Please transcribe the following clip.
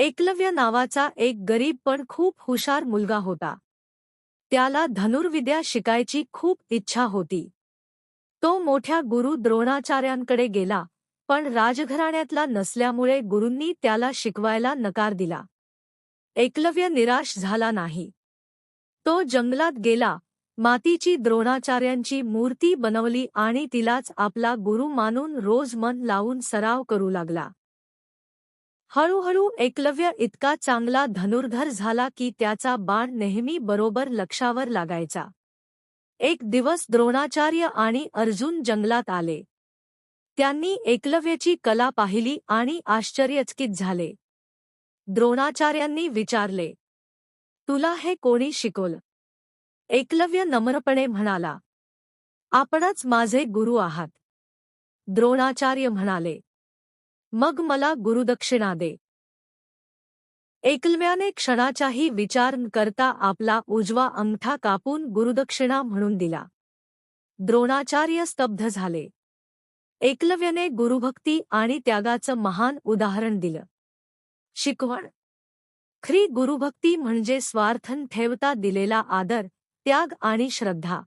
एकलव्य नावाचा एक गरीब पण खूप हुशार मुलगा होता. त्याला धनुर्विद्या शिकायची खूप इच्छा होती. तो मोठ्या गुरु द्रोणाचार्यांकडे गेला, पण राजघराण्यातला नसल्यामुळे गुरूंनी त्याला शिकवायला नकार दिला. एकलव्य निराश झाला नाही. तो जंगलात गेला, मातीची द्रोणाचार्यांची मूर्ती बनवली आणि तिलाच आपला गुरु मानून रोज मन लावून सराव करू लागला. हळूहळू एकलव्य इतका चांगला धनुर्धर झाला की त्याचा बाण नेहमी बरोबर लक्ष्यावर लागायचा. एक दिवस द्रोणाचार्य आणि अर्जुन जंगलात आले. त्यांनी एकलव्याची कला पाहिली आणि आश्चर्यचकित झाले. द्रोणाचार्यांनी विचारले, तुला हे कोणी शिकवलं? एकलव्य नम्रपणे म्हणाला, आपणच माझे गुरु आहात. द्रोणाचार्य म्हणाले, मग मला गुरुदक्षिणा दे. एकलव्याने क्षणाचाही विचार न करता आपला उजवा अंगठा कापून गुरुदक्षिणा म्हणून दिला. द्रोणाचार्य स्तब्ध झाले. एकलव्याने गुरुभक्ती आणि त्यागाचं महान उदाहरण दिलं. शिकवण. खरी गुरुभक्ती म्हणजे स्वार्थ न ठेवता दिलेला आदर, त्याग आणि श्रद्धा.